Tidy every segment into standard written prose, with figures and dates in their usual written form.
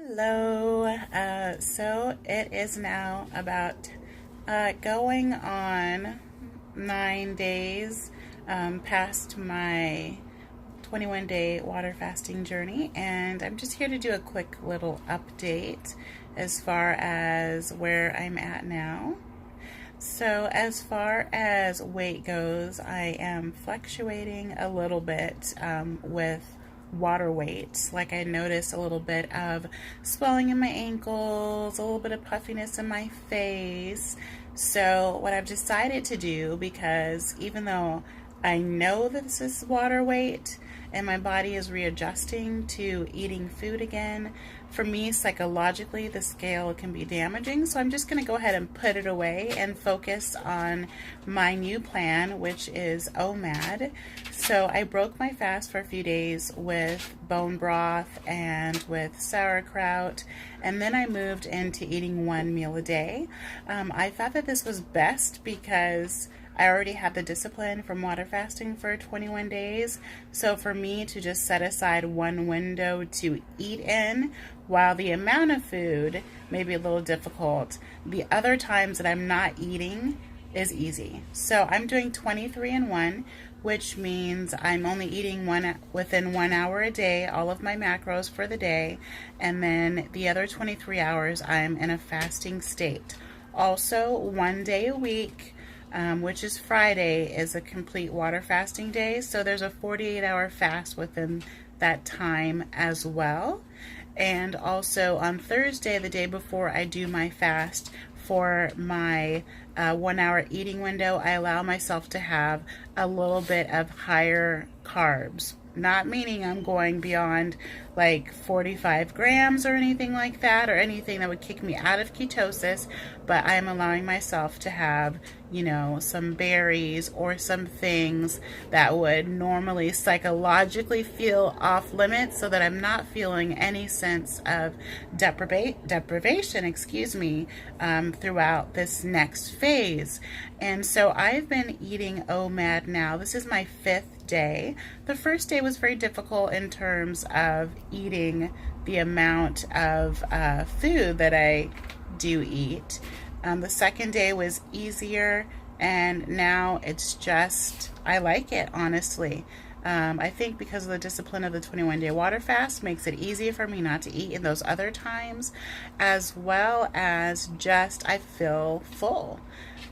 Hello. So it is now about going on 9 days past my 21-day water fasting journey, and I'm just here to do a quick little update as far as where I'm at now. So as far as weight goes, I am fluctuating a little bit with water weight. Like I noticed a little bit of swelling in my ankles, a little bit of puffiness in my face. So what I've decided to do, because even though I know that this is water weight and my body is readjusting to eating food again, for me psychologically the scale can be damaging, so I'm just going to go ahead and put it away and focus on my new plan, which is OMAD. So I broke my fast for a few days with bone broth and with sauerkraut, and then I moved into eating one meal a day. I thought that this was best because I already had the discipline from water fasting for 21 days. So for me to just set aside one window to eat in, while the amount of food may be a little difficult, the other times that I'm not eating is easy. So I'm doing 23 in 1, which means I'm only eating within 1 hour a day, all of my macros for the day, and then the other 23 hours I'm in a fasting state. Also, 1 day a week, which is Friday, is a complete water fasting day. So there's a 48-hour fast within that time as well. And also on Thursday, the day before I do my fast, for my 1 hour eating window, I allow myself to have a little bit of higher carbs. Not meaning I'm going beyond like 45 grams or anything like that, or anything that would kick me out of ketosis, but I'm allowing myself to have, some berries or some things that would normally psychologically feel off limits, so that I'm not feeling any sense of deprivation, throughout this next phase. And so I've been eating OMAD now. This is my 5th day. The first day was very difficult in terms of eating the amount of food that I do eat. The second day was easier, and now it's just, I like it, honestly. I think because of the discipline of the 21-day water fast makes it easier for me not to eat in those other times, as well as just I feel full.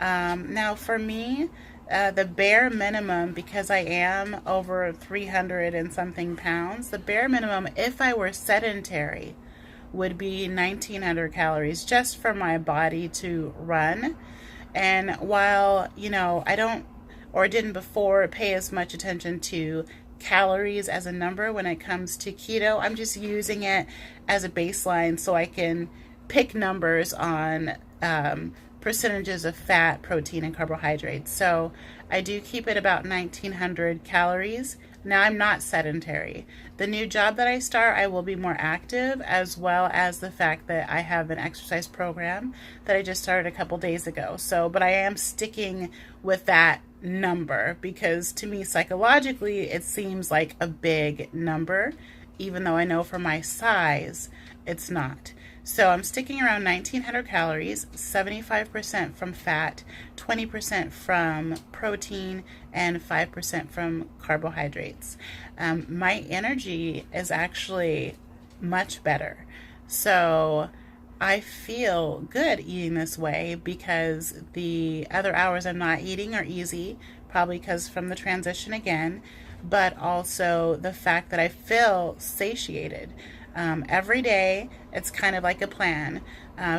Now for me, the bare minimum, because I am over 300 and something pounds, the bare minimum, if I were sedentary, would be 1,900 calories just for my body to run. And while, I don't, or didn't before, pay as much attention to calories as a number when it comes to keto, I'm just using it as a baseline so I can pick numbers on percentages of fat, protein, and carbohydrates. So I do keep it about 1,900 calories. Now I'm not sedentary. The new job that I start, I will be more active, as well as the fact that I have an exercise program that I just started a couple days ago. But I am sticking with that number because to me psychologically it seems like a big number, even though I know for my size it's not. So I'm sticking around 1,900 calories, 75% from fat, 20% from protein, and 5% from carbohydrates. My energy is actually much better. So I feel good eating this way because the other hours I'm not eating are easy, probably because from the transition again, but also the fact that I feel satiated. Every day, it's kind of like a plan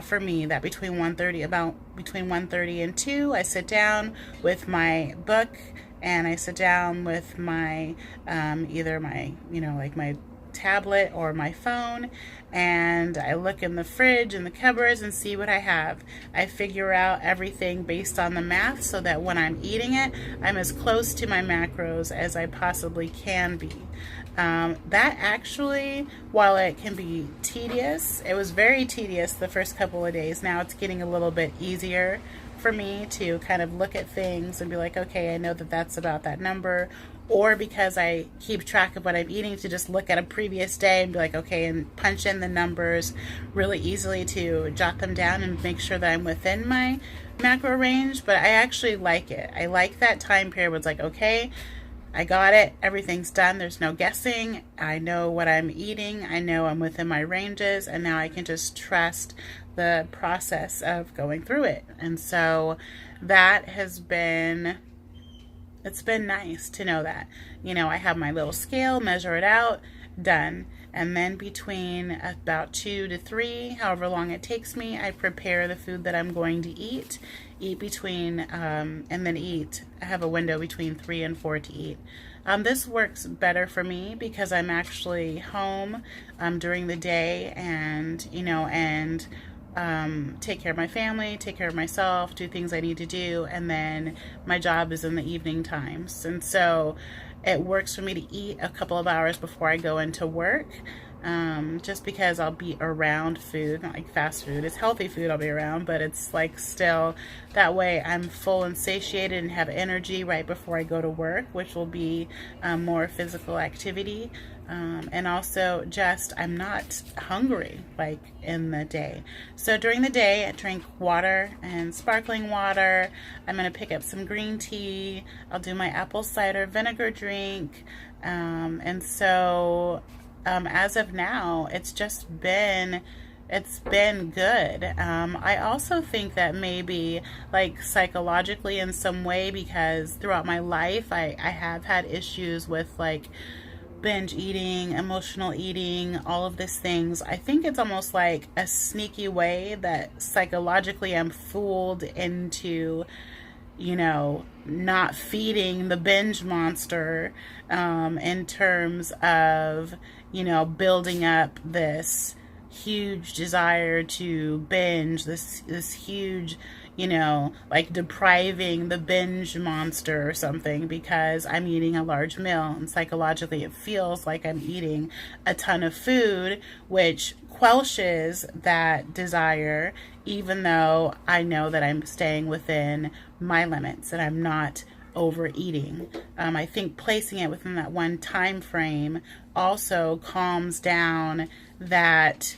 for me that between 1:30 and 2, I sit down with my book and I sit down with my either my my tablet or my phone, and I look in the fridge and the cupboards and see what I have. I figure out everything based on the math so that when I'm eating it, I'm as close to my macros as I possibly can be. That actually, while it can be tedious, it was very tedious the first couple of days. Now it's getting a little bit easier for me to kind of look at things and be like, okay, I know that that's about that number, or because I keep track of what I'm eating, to just look at a previous day and be like, okay, and punch in the numbers really easily to jot them down and make sure that I'm within my macro range. But I actually like it. I like that time period where it's like, okay, I got it. Everything's done. There's no guessing. I know what I'm eating. I know I'm within my ranges, and now I can just trust the process of going through it. And so that has been, it's been nice to know that. You know, I have my little scale, measure it out, done. And then between about 2 to 3, however long it takes me, I prepare the food that I'm going to eat between, and then eat. I have a window between 3 and 4 to eat. This works better for me because I'm actually home during the day, and, you know, and take care of my family, take care of myself, do things I need to do, and then my job is in the evening times. And so it works for me to eat a couple of hours before I go into work, just because I'll be around food, not like fast food. It's healthy food I'll be around, but it's like still that way I'm full and satiated and have energy right before I go to work, which will be more physical activity. And also just I'm not hungry like in the day. So during the day I drink water and sparkling water. I'm going to pick up some green tea. I'll do my apple cider vinegar drink. And so as of now, it's been good. I also think that maybe like psychologically in some way, because throughout my life I have had issues with like binge eating, emotional eating, all of these things. I think it's almost like a sneaky way that psychologically I'm fooled into, you know, not feeding the binge monster, in terms of, you know, building up this huge desire to binge, this huge, you know, like depriving the binge monster or something because I'm eating a large meal, and psychologically it feels like I'm eating a ton of food, which quelches that desire, even though I know that I'm staying within my limits and I'm not overeating. I think placing it within that one time frame also calms down that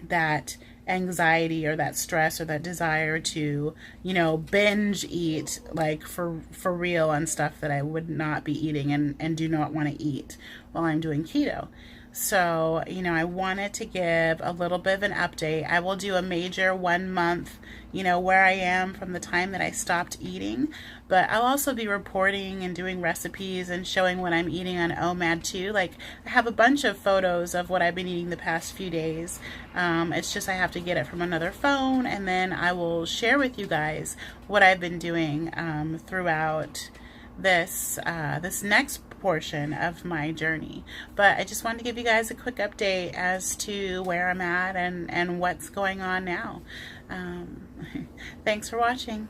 that anxiety or that stress or that desire to, you know, binge eat like for real on stuff that I would not be eating and do not want to eat while I'm doing keto. So, you know, I wanted to give a little bit of an update. I will do a major 1 month, you know, where I am from the time that I stopped eating, but I'll also be reporting and doing recipes and showing what I'm eating on OMAD too. Like, I have a bunch of photos of what I've been eating the past few days. It's just I have to get it from another phone, and then I will share with you guys what I've been doing throughout this next portion of my journey. But I just wanted to give you guys a quick update as to where I'm at and what's going on now. Thanks for watching.